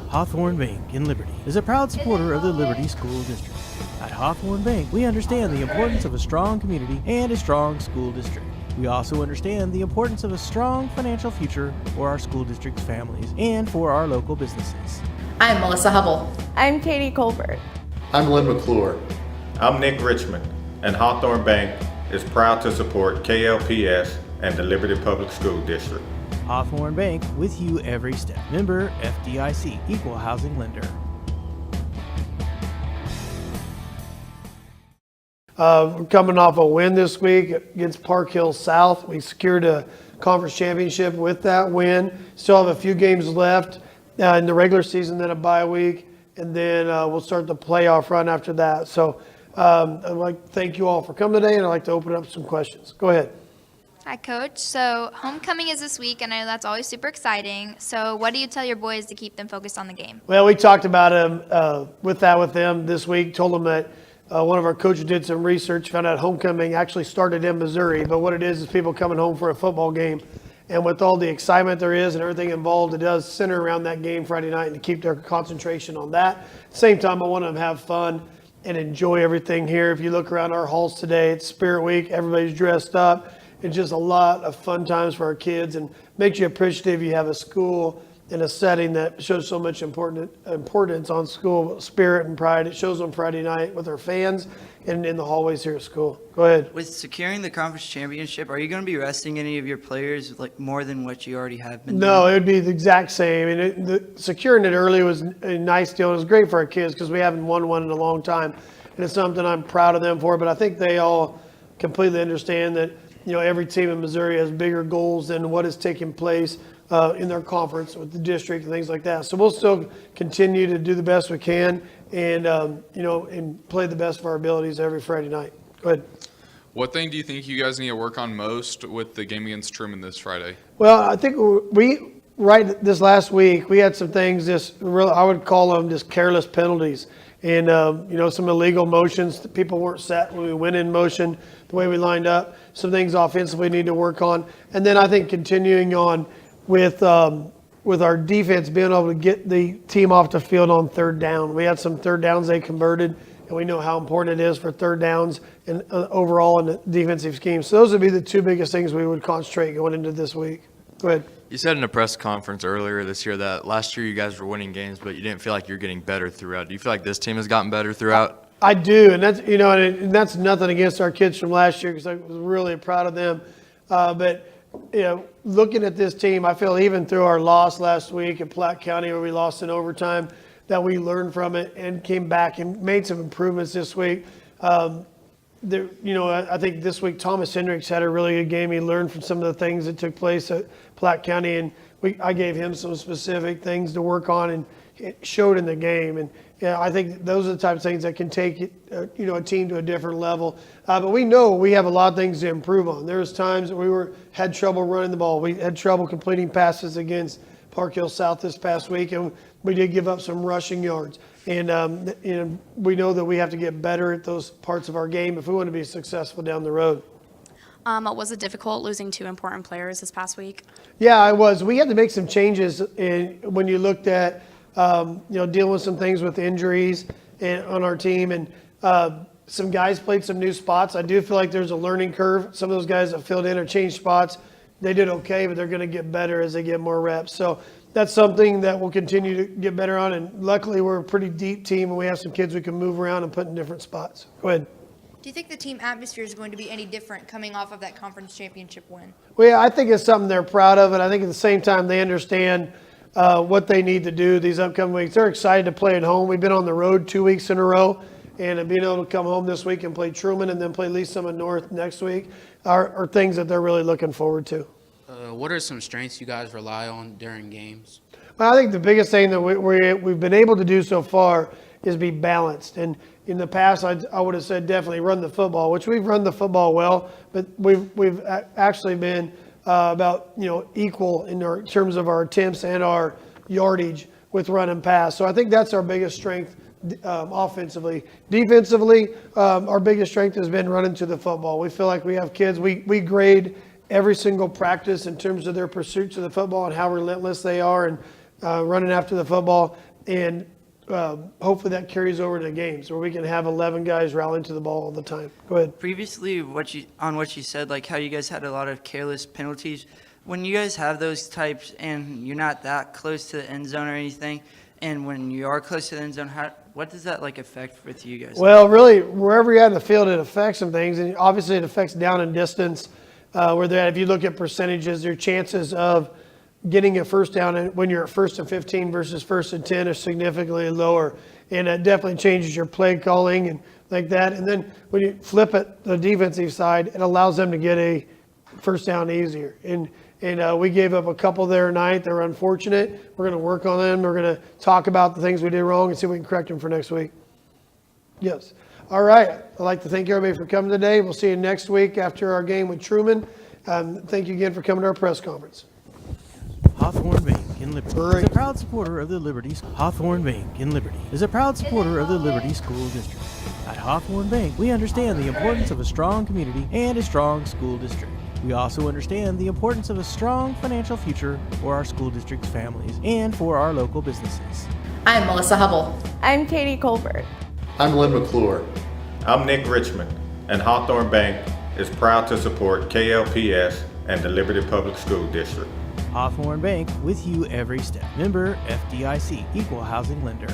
Hawthorne Bank in Liberty is a proud supporter of the Liberty School District. At Hawthorne Bank, we understand the importance of a strong community and a strong school district. We also understand the importance of a strong financial future for our school district's families and for our local businesses. I'm Melissa Hubble. I'm Katie Colbert. I'm Lynn McClure. I'm Nick Richmond, and Hawthorne Bank is proud to support KLPS and the Liberty Public School District. Hawthorne Bank, with you every step. Member FDIC, Equal Housing Lender. We're coming off a win this week against Park Hill South. We secured a conference championship with that win. Still have a few games left in the regular season, then a bye week, and then we'll start the playoff run after that. So I'd like to thank you all for coming today, and I'd like to open up some questions. Go ahead. Hi, Coach. So homecoming is this week, and I know that's always super exciting. So what do you tell your boys to keep them focused on the game? Well, we talked about with them this week. Told them that one of our coaches did some research, found out homecoming actually started in Missouri. But what it is people coming home for a football game. And with all the excitement there is and everything involved, it does center around that game Friday night and to keep their concentration on that. At the same time, I want them to have fun and enjoy everything here. If you look around our halls today, it's Spirit Week. Everybody's dressed up. It's just a lot of fun times for our kids and makes you appreciative you have a school in a setting that shows so much importance on school spirit and pride. It shows on Friday night with our fans and in the hallways here at school. Go ahead. With securing the conference championship, are you going to be resting any of your players like more than what you already have been doing? No, it would be the exact same. And securing it early was a nice deal. It was great for our kids because we haven't won one in a long time. And it's something I'm proud of them for. But I think they all completely understand that every team in Missouri has bigger goals than what is taking place in their conference with the district and things like that. So we'll still continue to do the best we can and, and play the best of our abilities every Friday night. Go ahead. What thing do you think you guys need to work on most with the game against Truman this Friday? Well, I think right this last week, we had some things I would call them just careless penalties. And, some illegal motions. People weren't set when we went in motion, the way we lined up. Some things offensively we need to work on. And then I think continuing on with our defense being able to get the team off the field on third down. We had some third downs they converted, and we know how important it is for third downs and overall in the defensive scheme. So those would be the two biggest things we would concentrate going into this week. Go ahead. You said in a press conference earlier this year that last year you guys were winning games, but you didn't feel like you're getting better throughout. Do you feel like this team has gotten better throughout? I do, and that's and that's nothing against our kids from last year because I was really proud of them. But looking at this team, I feel even through our loss last week at Platte County where we lost in overtime, that we learned from it and came back and made some improvements this week. I think this week Thomas Hendricks had a really good game. He learned from some of the things that took place at Platte County, and I gave him some specific things to work on, and it showed in the game. And I think those are the types of things that can take a team to a different level. But we know we have a lot of things to improve on. There's times that we had trouble running the ball. We had trouble completing passes against Park Hill South this past week, and we did give up some rushing yards. And we know that we have to get better at those parts of our game if we want to be successful down the road. Was it difficult losing two important players this past week? Yeah, it was. We had to make some changes when you looked at dealing with some things with injuries on our team, and some guys played some new spots. I do feel like there's a learning curve. Some of those guys that filled in or changed spots, they did okay, but they're going to get better as they get more reps. So that's something that we'll continue to get better on. And luckily, we're a pretty deep team, and we have some kids we can move around and put in different spots. Go ahead. Do you think the team atmosphere is going to be any different coming off of that conference championship win? Well, yeah, I think it's something they're proud of, and I think at the same time they understand what they need to do these upcoming weeks. They're excited to play at home. We've been on the road 2 weeks in a row, and being able to come home this week and play Truman and then play Lee Summit North next week are things that they're really looking forward to. What are some strengths you guys rely on during games? Well, I think the biggest thing that we've been able to do so far is be balanced. And in the past, I would have said definitely run the football, which we've run the football well, but we've actually been about equal in terms of our attempts and our yardage with run and pass. So I think that's our biggest strength offensively. Defensively, our biggest strength has been running to the football. We feel like we have kids. We grade every single practice in terms of their pursuits of the football and how relentless they are and running after the football. And hopefully that carries over to games where we can have 11 guys rallying to the ball all the time. Go ahead. Previously, what you said, like how you guys had a lot of careless penalties. When you guys have those types and you're not that close to the end zone or anything, and when you are close to the end zone, what does that like affect with you guys? Well, really, wherever you're at in the field, it affects some things, and obviously it affects down and distance. Where they're at. If you look at percentages, their chances of getting a first down when you're at 1st and 15 versus 1st and 10 are significantly lower, and that definitely changes your play calling and like that. And then when you flip it the defensive side, it allows them to get a first down easier. And we gave up a couple there tonight. They're unfortunate. We're going to work on them. We're going to talk about the things we did wrong and see if we can correct them for next week. Yes. All right. I'd like to thank everybody for coming today. We'll see you next week after our game with Truman. Thank you again for coming to our press conference. Hawthorne Bank in Liberty is a proud supporter of the Liberty. Hawthorne Bank in Liberty is a proud supporter of the Liberty School District. At Hawthorne Bank, we understand the importance of a strong community and a strong school district. We also understand the importance of a strong financial future for our school district's families and for our local businesses. I'm Melissa Hubble. I'm Katie Colbert. I'm Lynn McClure. I'm Nick Richmond, and Hawthorne Bank is proud to support KLPS and the Liberty Public School District. Hawthorne Bank, with you every step. Member FDIC, Equal Housing Lender.